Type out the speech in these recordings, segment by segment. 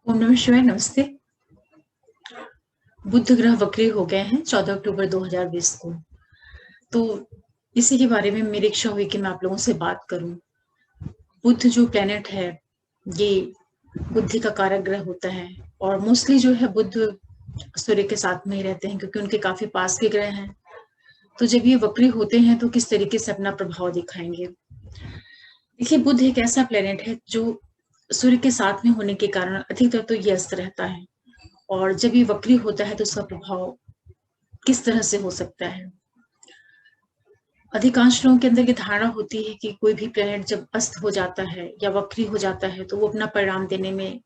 ओम नमः शिवाय। नमस्ते। बुध ग्रह वक्री हो गए हैं 14 अक्टूबर 2020 को। तो इसी के बारे में मेरी इच्छा हुई कि मैं आप लोगों से बात करूं। बुध जो प्लेनेट है ये बुद्धि का कारक ग्रह होता है और मोस्टली जो है बुध सूर्य के साथ में ही रहते हैं क्योंकि उनके काफी पास के ग्रह हैं। तो जब ये वक्री होते हैं तो किस तरीके से अपना प्रभाव दिखाएंगे। देखिए, बुध एक ऐसा प्लेनेट है जो सूर्य के साथ में होने के कारण अधिकतर तो ये अस्त रहता है और जब ये वक्री होता है तो उसका प्रभाव किस तरह से हो सकता है। अधिकांश लोगों के अंदर ये धारणा होती है कि कोई भी प्लेनेट जब अस्त हो जाता है या वक्री हो जाता है तो वो अपना परिणाम देने में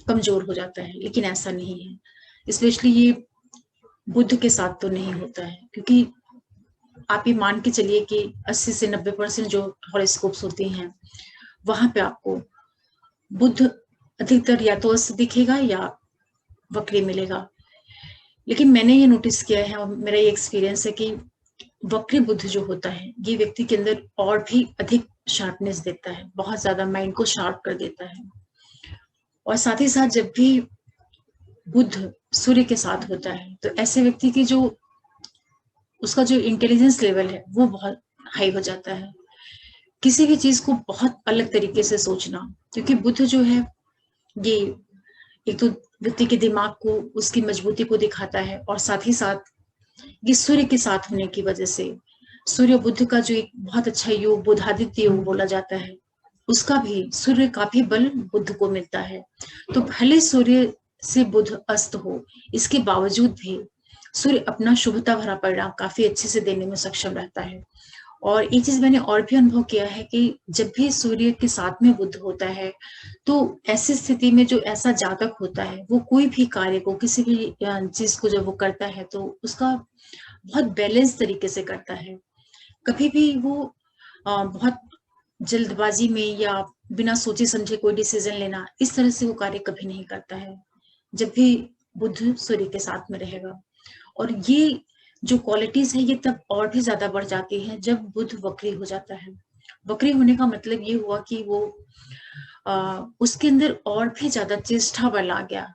कमजोर हो जाता है, लेकिन ऐसा नहीं है। स्पेशली ये बुध के साथ तो नहीं होता है क्योंकि आप ये मान के चलिए कि 80 से 90% जो हॉरोस्कोप्स होती हैं वहां पे आपको बुध अधिकतर या तो अस्त दिखेगा या वक्री मिलेगा। लेकिन मैंने ये नोटिस किया है और मेरा ये एक्सपीरियंस है कि वक्री बुध जो होता है ये व्यक्ति के अंदर और भी अधिक शार्पनेस देता है, बहुत ज्यादा माइंड को शार्प कर देता है। और साथ ही साथ जब भी बुध सूर्य के साथ होता है तो ऐसे व्यक्ति की जो उसका जो इंटेलिजेंस लेवल है वो बहुत हाई हो जाता है। किसी भी चीज को बहुत अलग तरीके से सोचना, क्योंकि बुध जो है ये एक तो व्यक्ति के दिमाग को, उसकी मजबूती को दिखाता है और साथ ही साथ ये सूर्य के साथ होने की वजह से सूर्य बुध का जो एक बहुत अच्छा योग बुधादित्य योग बोला जाता है उसका भी, सूर्य का भी बल बुध को मिलता है। तो भले सूर्य से बुध अस्त हो, इसके बावजूद भी सूर्य अपना शुभता भरा परिणाम काफी अच्छे से देने में सक्षम रहता है। और एक चीज मैंने और भी अनुभव किया है कि जब भी सूर्य के साथ में बुध होता है तो ऐसी स्थिति में जो ऐसा जातक होता है वो कोई भी कार्य को, किसी भी चीज को जब वो करता है तो उसका बहुत बैलेंस तरीके से करता है। कभी भी वो बहुत जल्दबाजी में या बिना सोचे समझे कोई डिसीजन लेना, इस तरह से वो कार्य कभी नहीं करता है जब भी बुध सूर्य के साथ में रहेगा। और ये जो क्वालिटीज है ये तब और भी ज्यादा बढ़ जाती है जब बुध वक्री हो जाता है। वक्री होने का मतलब ये हुआ कि वो उसके अंदर और भी ज्यादा चेष्टा बल आ गया।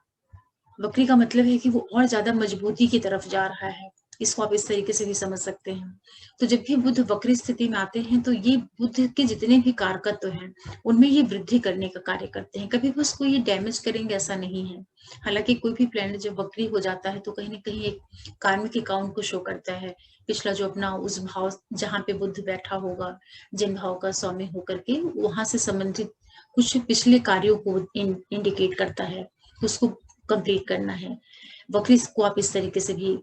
वक्री का मतलब है कि वो और ज्यादा मजबूती की तरफ जा रहा है, इसको आप इस तरीके से भी समझ सकते हैं। तो जब भी बुध वक्री स्थिति में आते हैं तो ये बुध के जितने भी कारकत्व हैं उनमें ये वृद्धि करने का कार्य करते हैं, कभी भी उसको ये डैमेज करेंगे ऐसा नहीं है। हालांकि कोई भी प्लैनेट जब वक्री हो जाता है तो कहीं ना कहीं एक कार्मिक अकाउंट को शो करता है। पिछला जो अपना उस भाव जहाँ पे बुध बैठा होगा, जिन भाव का स्वामी होकर के, वहां से संबंधित कुछ पिछले कार्यों को इंडिकेट करता है, उसको कंप्लीट करना है। वक्री को आप इस तरीके से भी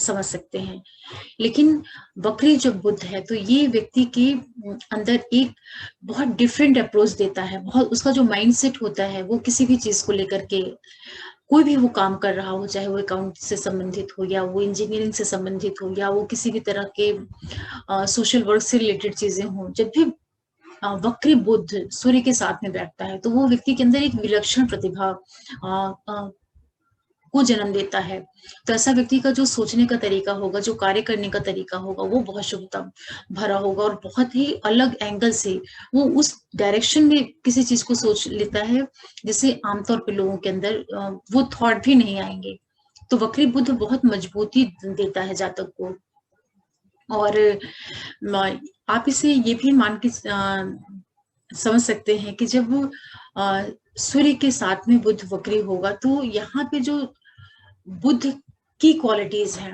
समझ सकते हैं। लेकिन वक्री जब बुध है तो ये व्यक्ति के अंदर एक बहुत डिफरेंट अप्रोच देता है। बहुत उसका जो माइंडसेट होता है वो किसी भी चीज को लेकर के, कोई भी वो काम कर रहा हो, चाहे वो अकाउंट से संबंधित हो या वो इंजीनियरिंग से संबंधित हो या वो किसी भी तरह के सोशल वर्क से रिलेटेड चीजें हों, जब भी वक्री बुध सूर्य के साथ में बैठता है तो वो व्यक्ति के अंदर एक विलक्षण प्रतिभा को जन्म देता है। तो ऐसा व्यक्ति का जो सोचने का तरीका होगा, जो कार्य करने का तरीका होगा, वो बहुत शुभता भरा होगा और बहुत ही अलग एंगल से वो उस डायरेक्शन में किसी चीज को सोच लेता है जिससे आमतौर पे लोगों के अंदर वो थॉट भी नहीं आएंगे। तो वक्री बुध बहुत मजबूती देता है जातक को। और आप इसे ये भी मान के समझ सकते हैं कि जब सूर्य के साथ में बुध वक्री होगा तो यहाँ पे जो बुध की क्वालिटीज हैं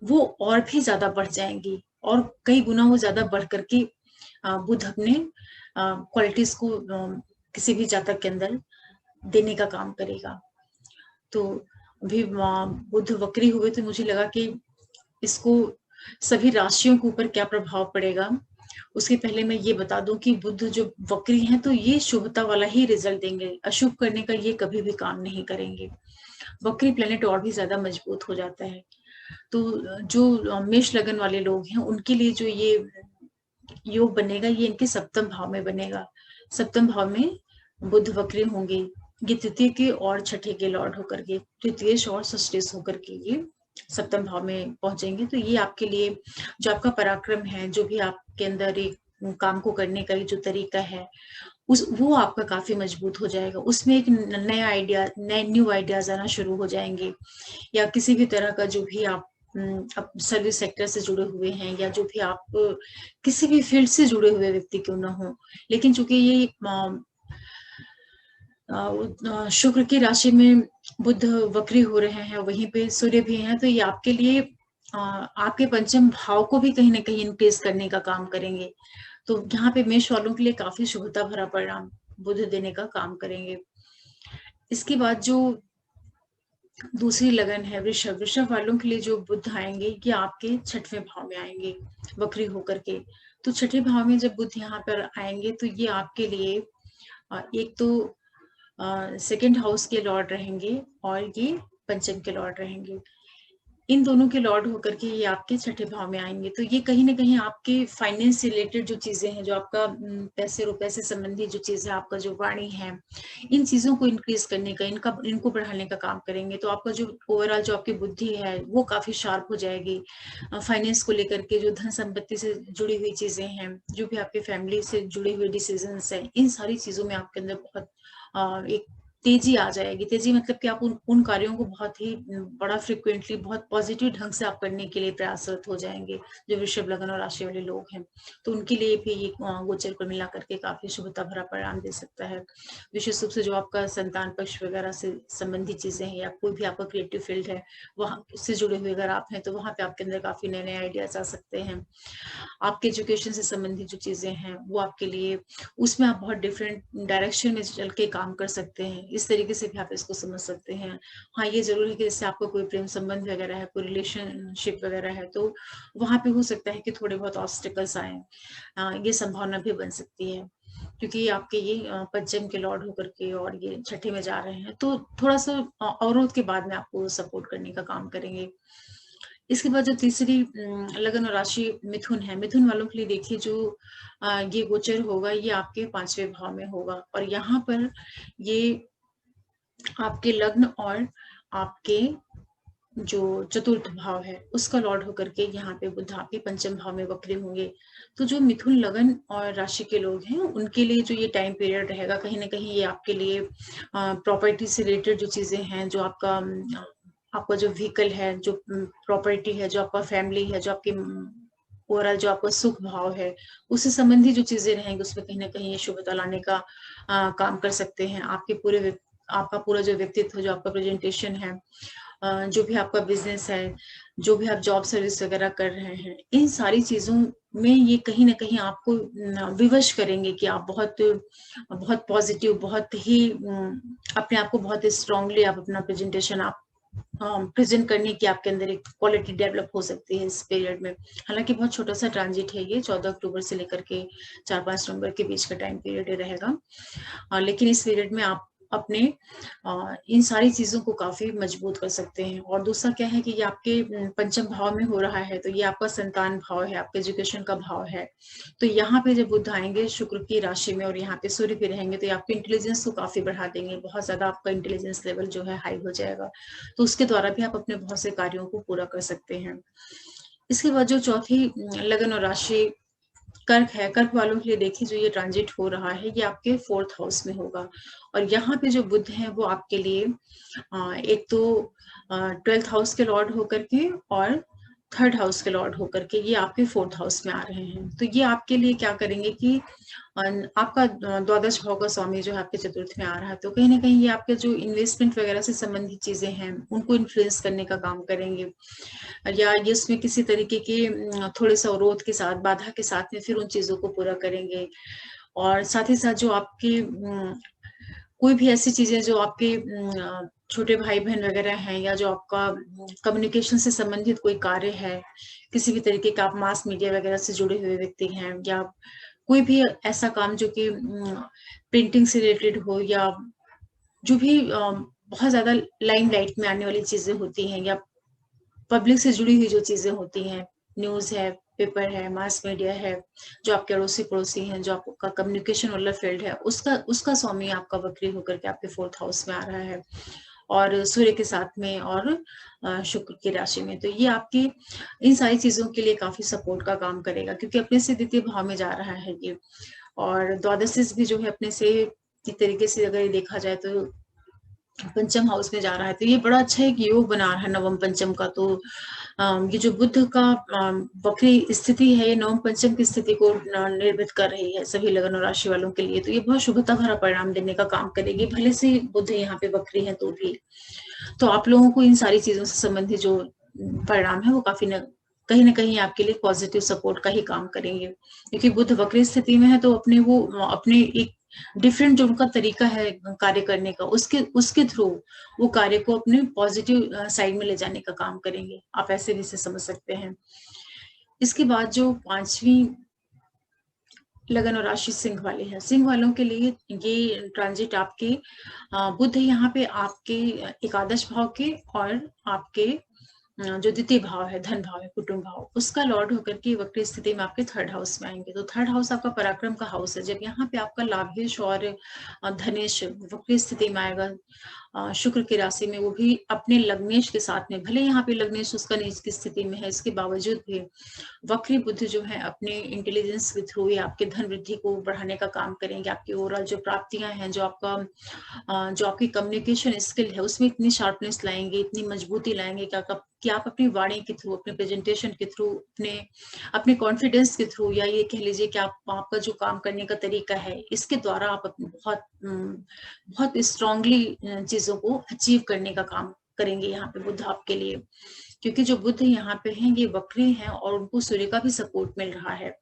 वो और भी ज्यादा बढ़ जाएंगी और कई गुना वो ज्यादा बढ़ करके बुध अपने क्वालिटीज को किसी भी जातक के अंदर देने का काम करेगा। तो अभी बुध वक्री हुए तो मुझे लगा कि इसको सभी राशियों के ऊपर क्या प्रभाव पड़ेगा। उसके पहले मैं ये बता दूं कि बुध जो वक्री हैं तो ये शुभता वाला ही रिजल्ट देंगे, अशुभ करने का ये कभी भी काम नहीं करेंगे। वक्री प्लेनेट और भी ज्यादा मजबूत हो जाता है। तो जो मेष लगन वाले लोग हैं उनके लिए जो ये योग बनेगा ये इनके सप्तम भाव में बनेगा। सप्तम भाव में बुध वक्री होंगे, ये तृतीय के और छठे के लॉर्ड होकर के, तृतीय और षष्ठेश होकर के ये सप्तम भाव में पहुंचेंगे। तो ये आपके लिए जो आपका पराक्रम है, जो भी आपके अंदर एक काम को करने का जो तरीका है वो आपका काफी मजबूत हो जाएगा। उसमें एक नया आइडिया, नए न्यू आइडियाज आना शुरू हो जाएंगे, या किसी भी तरह का जो भी आप अब सर्विस सेक्टर से जुड़े हुए हैं, या जो भी आप किसी भी फील्ड से जुड़े हुए व्यक्ति क्यों ना हो, लेकिन चूंकि ये शुक्र की राशि में बुध वक्री हो रहे हैं, वहीं पे सूर्य भी हैं, तो ये आपके लिए आपके पंचम भाव को भी कहीं ना कहीं इंक्रीज करने का काम करेंगे। तो यहाँ पे मेष वालों के लिए काफी शुभता भरा परिणाम बुध देने का काम करेंगे। इसके बाद जो दूसरी लगन है वृषभ, वृषभ वालों के लिए जो बुध आएंगे ये आपके छठवें भाव में आएंगे वक्री होकर के। तो छठे भाव में जब बुध यहाँ पर आएंगे तो ये आपके लिए एक तो सेकंड हाउस के लॉर्ड रहेंगे और ये पंचम के लॉर्ड रहेंगे। इन दोनों के लॉर्ड होकर के ये आपके छठे भाव में आएंगे। तो ये कहीं ना कहीं आपके फाइनेंस से रिलेटेड जो चीजें हैं, जो आपका पैसे रुपए से संबंधित जो चीजें, आपका जो वाणी है, इन चीजों को इंक्रीज करने का, इनको बढ़ाने का काम करेंगे। तो आपका जो ओवरऑल जो आपकी बुद्धि है वो काफी शार्प हो जाएगी। फाइनेंस को लेकर के जो धन संपत्ति से जुड़ी हुई चीजें हैं, जो भी आपके फैमिली से जुड़े हुए डिसीजंस हैं, इन सारी चीजों में आपके अंदर बहुत एक तेजी आ जाएगी। तेजी मतलब कि आप उन कार्यों को बहुत ही बड़ा फ्रिक्वेंटली, बहुत पॉजिटिव ढंग से आप करने के लिए प्रयासरत हो जाएंगे। जो वृषभ लगन और राशि वाले लोग हैं, तो उनके लिए भी ये गोचर को मिला करके काफी शुभता भरा परिणाम दे सकता है। विशेष रूप से जो आपका संतान पक्ष वगैरह से संबंधित चीजें हैं, या कोई भी आपका क्रिएटिव फील्ड है वहां से जुड़े हुए अगर आप हैं, तो वहां पे आपके अंदर काफी नए नए आइडियाज आ सकते हैं। आपके एजुकेशन से संबंधित जो चीजें हैं वो आपके लिए, उसमें आप बहुत डिफरेंट डायरेक्शन में चल के काम कर सकते हैं। इस तरीके से भी आप इसको समझ सकते हैं। हाँ, ये जरूर है कि जैसे आपका कोई प्रेम संबंध वगैरह है, कोई रिलेशनशिप वगैरह है, तो वहां पे हो सकता है कि थोड़े बहुत ऑब्स्टिकल्स आए, ये संभावना भी बन सकती है, क्योंकि आपके ये पंचम के लॉर्ड होकर के और ये छठे में जा रहे हैं, तो थोड़ा सा अवरोध के बाद में आपको सपोर्ट करने का काम करेंगे। इसके बाद जो तीसरी लगन और राशि मिथुन है, मिथुन वालों के लिए देखिए जो ये गोचर होगा ये आपके पांचवें भाव में होगा, और यहाँ पर ये आपके लग्न और आपके जो चतुर्थ भाव है उसका लॉर्ड होकर के यहाँ पे बुध आपके पंचम भाव में वक्री होंगे। तो जो मिथुन लगन और राशि के लोग हैं उनके लिए जो ये टाइम पीरियड रहेगा, कहीं ना कहीं ये आपके लिए प्रॉपर्टी से रिलेटेड जो चीजें हैं, जो आपका जो व्हीकल है, जो प्रॉपर्टी है, जो आपका फैमिली है, जो आपकी ओवरऑल जो आपका सुख भाव है, उससे संबंधित जो चीजें रहेंगी उसमें कहीं ना कहीं ये शुभता लाने का काम कर सकते हैं। आपका पूरा जो व्यक्तित्व, जो आपका प्रेजेंटेशन है, जो भी आपका बिजनेस है, जो भी आप जॉब सर्विस वगैरह कर रहे हैं, इन सारी चीजों में ये कहीं ना कहीं आपको विवश करेंगे कि आप बहुत बहुत पॉजिटिव, बहुत ही अपने आप को बहुत स्ट्रांगली आप अपना प्रेजेंटेशन आप प्रेजेंट करने की आपके अंदर एक क्वालिटी डेवलप हो सकती है इस पीरियड में। हालांकि बहुत छोटा सा ट्रांजिट है ये, 14 अक्टूबर से लेकर के 4-5 नवंबर के बीच का टाइम पीरियड रहेगा, लेकिन इस पीरियड में आप अपने इन सारी चीजों को काफी मजबूत कर सकते हैं। और दूसरा क्या है कि ये आपके पंचम भाव में हो रहा है, तो ये आपका संतान भाव है, आपके एजुकेशन का भाव है। तो यहाँ पे जब बुध आएंगे शुक्र की राशि में और यहाँ पे सूर्य भी रहेंगे, तो ये आपके इंटेलिजेंस को काफी बढ़ा देंगे, बहुत ज्यादा आपका इंटेलिजेंस लेवल जो है हाई हो जाएगा। तो उसके द्वारा भी आप अपने बहुत से कार्यों को पूरा कर सकते हैं। इसके बाद जो चौथी लगन और राशि कर्क है, कर्क वालों के लिए देखिए जो ये ट्रांजिट हो रहा है ये आपके 4th हाउस में होगा, और यहाँ पे जो बुध है वो आपके लिए एक तो 12th हाउस के लॉर्ड होकर के और 3rd हाउस के लॉर्ड होकर के ये आपके 4th हाउस में आ रहे हैं। तो ये आपके लिए क्या करेंगे कि आपका द्वादश भाव का स्वामी जो है आपके चतुर्थ में आ रहा है, तो कहीं ना कहीं ये आपके जो इन्वेस्टमेंट वगैरह से संबंधित चीजें हैं उनको इन्फ्लुएंस करने का काम करेंगे, या ये उसमें किसी तरीके के थोड़े से अवरोध के साथ, बाधा के साथ में फिर उन चीजों को पूरा करेंगे। और साथ ही साथ जो आपकी कोई भी ऐसी चीजें जो आपके छोटे भाई बहन वगैरह हैं, या जो आपका कम्युनिकेशन से संबंधित कोई कार्य है, किसी भी तरीके का आप मास मीडिया वगैरह से जुड़े हुए व्यक्ति हैं, या कोई भी ऐसा काम जो कि प्रिंटिंग से रिलेटेड हो, या जो भी बहुत ज्यादा लाइमलाइट में आने वाली चीजें होती हैं, या पब्लिक से जुड़ी हुई जो चीजें होती हैं, न्यूज है, पेपर है, मास मीडिया है, जो आपके अड़ोसी पड़ोसी हैं, जो आपका कम्युनिकेशन वाला फील्ड है, उसका स्वामी आपका वक्री होकर के आपके 4th हाउस में आ रहा है, और सूर्य के साथ में और शुक्र की राशि में। तो ये आपकी इन सारी चीजों के लिए काफी सपोर्ट का काम करेगा, क्योंकि अपने से द्वितीय भाव में जा रहा है ये, और द्वादशीस भी जो है अपने से एक तरीके से अगर ये देखा जाए तो पंचम हाउस में जा रहा है, तो ये बड़ा अच्छा एक योग बना रहा है नवम पंचम का। तो ये जो बुध का वक्री स्थिति है, ये नवम पंचम की स्थिति को निर्मित कर रही है सभी लगन और राशि वालों के लिए। तो ये बहुत शुभता भरा परिणाम देने का काम करेगी, भले से बुध यहाँ पे वक्री है तो भी। तो आप लोगों को इन सारी चीजों से संबंधित जो परिणाम है वो काफी कहीं ना कहीं आपके लिए पॉजिटिव सपोर्ट का ही काम करेंगे, क्योंकि बुध वक्री स्थिति में है तो अपने एक डिफरेंट जो उनका तरीका है कार्य करने का, उसके थ्रू वो कार्य को अपने पॉजिटिव साइड में ले जाने का काम करेंगे। आप ऐसे भी इसे समझ सकते हैं। इसके बाद जो 5वीं लगन और राशि सिंह वाले हैं, सिंह वालों के लिए ये ट्रांजिट आपके बुध यहाँ पे आपके एकादश भाव के और आपके जो द्वितीय भाव है, धन भाव है, कुटुंब भाव, उसका लॉर्ड होकर के वक्री स्थिति में आपके 3rd हाउस में आएंगे। तो 3rd हाउस आपका पराक्रम का हाउस है। जब यहाँ पे आपका लाभेश और धनेश वक्री स्थिति में आएगा शुक्र की राशि में, वो भी अपने लग्नेश के साथ में, भले यहाँ पे लग्नेश उसका नीच की स्थिति में है, इसके बावजूद भी वक्री बुद्ध जो है अपने इंटेलिजेंस के थ्रू ही आपके धन वृद्धि को बढ़ाने का काम करेंगे। आपकी ओवरऑल जो प्राप्तियां हैं, जो आपकी कम्युनिकेशन स्किल है, उसमें इतनी शार्पनेस लाएंगे, इतनी मजबूती लाएंगे कि आप अपनी वाणी के थ्रू, अपने प्रेजेंटेशन के थ्रू, अपने कॉन्फिडेंस के थ्रू, या ये कह लीजिए कि आपका जो काम करने का तरीका है, इसके द्वारा आप बहुत स्ट्रांगली चीजों को अचीव करने का काम करेंगे यहाँ पे बुध आपके लिए। क्योंकि जो बुध यहाँ पे हैं ये वक्री हैं और उनको सूर्य का भी सपोर्ट मिल रहा है।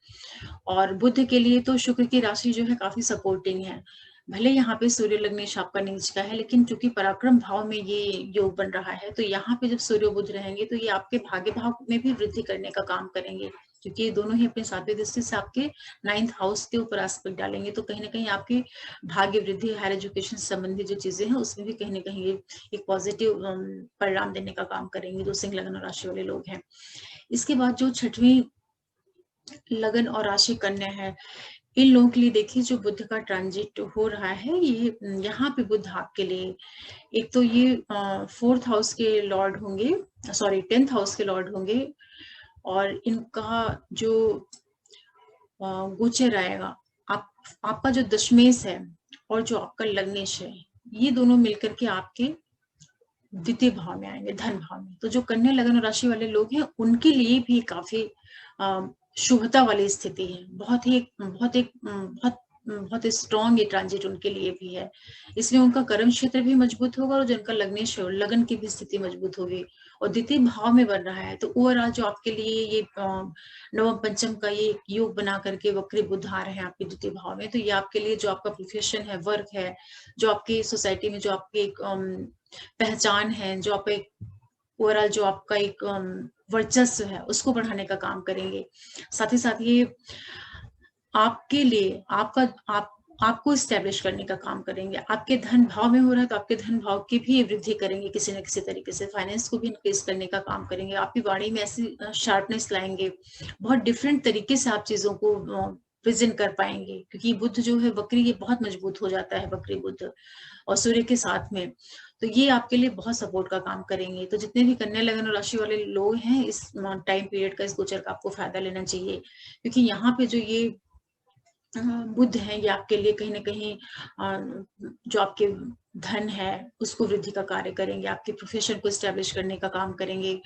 और बुध के लिए तो शुक्र की राशि जो है काफी सपोर्टिंग है। भले यहाँ पे सूर्य लग्नेश आपका नीच का है, लेकिन चूंकि पराक्रम भाव में ये योग बन रहा है, तो यहाँ पे जब सूर्य बुध रहेंगे तो ये आपके भाग्य भाव में भी वृद्धि करने का काम करेंगे, क्योंकि ये दोनों ही अपने 7वीं दृष्टि से आपके 9th हाउस के ऊपर एस्पेक्ट डालेंगे। तो कहीं ना कहीं आपकी भाग्य वृद्धि, हायर एजुकेशन से संबंधित जो चीजें हैं उसमें भी कहीं ना कहीं ये एक पॉजिटिव परिणाम देने का काम करेंगे जो सिंह लगन और राशि वाले लोग हैं। इसके बाद जो 6वीं लगन और राशि कन्या है, इन लोगों के लिए देखिए जो बुध का ट्रांजिट हो रहा है, ये यहाँ पे बुध आपके लिए एक तो ये 4th हाउस के लॉर्ड होंगे, सॉरी 10th हाउस के लॉर्ड होंगे, और इनका जो गोचर आएगा, आपका जो दशमेश है और जो आपका लग्नेश है, ये दोनों मिलकर के आपके द्वितीय भाव में आएंगे, धन भाव में। तो जो कन्या लगन और राशि वाले लोग हैं उनके लिए भी काफी शुभता वाली स्थिति है। बहुत स्ट्रॉन्ग ये ट्रांजिट उनके लिए भी है। इसमें उनका कर्म क्षेत्र भी मजबूत होगा और जो उनका लग्नेश है, लगन की भी स्थिति मजबूत होगी और द्वितीय भाव में बन रहा है। तो ओवरऑल जो आपके लिए ये नवम पंचम का ये योग बना करके वक्री बुध आ रहे हैं आपके द्वितीय भाव में, तो ये आपके लिए जो आपका प्रोफेशन है, वर्क है, जो आपकी सोसाइटी में जो आपकी एक पहचान है, जो आप एक ओवरऑल जो आपका एक वर्चस्व है, उसको बढ़ाने का काम करेंगे। साथ ही साथ ये आपके लिए आपको स्टैब्लिश करने का काम करेंगे। आपके धन भाव में हो रहा है तो आपके धन भाव की भी वृद्धि करेंगे किसी न किसी तरीके से, फाइनेंस को भी इंक्रीज करने का काम करेंगे। आपकी वाणी में ऐसी शार्पनेस लाएंगे, बहुत डिफरेंट तरीके से आप चीजों को प्रेजेंट कर पाएंगे, क्योंकि बुध जो है वक्री, ये बहुत मजबूत हो जाता है वक्री बुध और सूर्य के साथ में, तो ये आपके लिए बहुत सपोर्ट का काम करेंगे। तो जितने भी कन्या लगन और राशि वाले लोग हैं, इस टाइम पीरियड का, इस गोचर का आपको फायदा लेना चाहिए, क्योंकि यहाँ पे जो ये बुध है, ये आपके लिए कहीं ना कहीं जो आपके धन है उसको वृद्धि का कार्य करेंगे, आपके प्रोफेशन को स्टैब्लिश करने का काम करेंगे,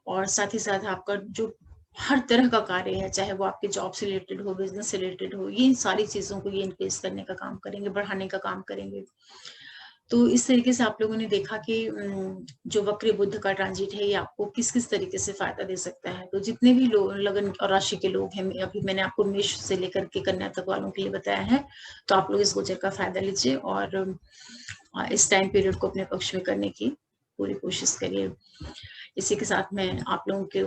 और साथ ही साथ आपका जो हर तरह का कार्य है, चाहे वो आपके जॉब से रिलेटेड हो, बिजनेस से रिलेटेड हो, ये सारी चीजों को ये इंक्रीज करने का काम करेंगे, बढ़ाने का काम करेंगे। तो इस तरीके से आप लोगों ने देखा कि जो वक्री बुध का ट्रांजिट है, ये आपको किस किस तरीके से फायदा दे सकता है। तो जितने भी लगन और राशि के लोग हैं, अभी मैंने आपको मेष से लेकर के कन्या तक वालों के लिए बताया है, तो आप लोग इस गोचर का फायदा लीजिए और इस टाइम पीरियड को अपने पक्ष में करने की पूरी कोशिश करिए। इसी के साथ मैं आप लोगों के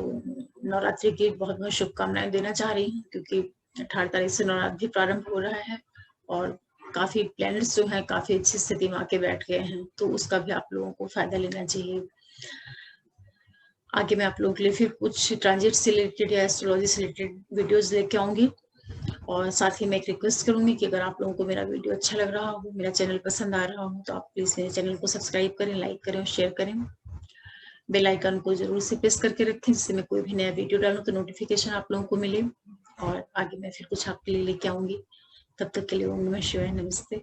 नवरात्रि की बहुत बहुत शुभकामनाएं देना चाह रही हूँ, क्योंकि 18 तारीख से नवरात्रि प्रारंभ हो रहा है और काफी प्लैनेट्स जो है काफी अच्छी स्थिति में आके बैठ गए हैं, तो उसका भी आप लोगों को फायदा लेना चाहिए। आगे मैं आप लोगों के लिए फिर कुछ ट्रांजिट से रिलेटेड या एस्ट्रोलॉजी से रिलेटेड वीडियोस लेके आऊंगी, और साथ ही मैं एक रिक्वेस्ट करूंगी कि अगर आप लोगों को मेरा वीडियो अच्छा लग रहा हो, मेरा चैनल पसंद आ रहा हो, तो आप प्लीज मेरे चैनल को सब्सक्राइब करें, लाइक करें और शेयर करें। बेल आइकन को जरूर से प्रेस करके रखें, जिससे मैं कोई भी नया वीडियो डालूं तो नोटिफिकेशन आप लोगों को मिले, और आगे मैं फिर कुछ आपके लिए लेके आऊंगी। तब तक के लिए ओम नमः शिवाय, नमस्ते।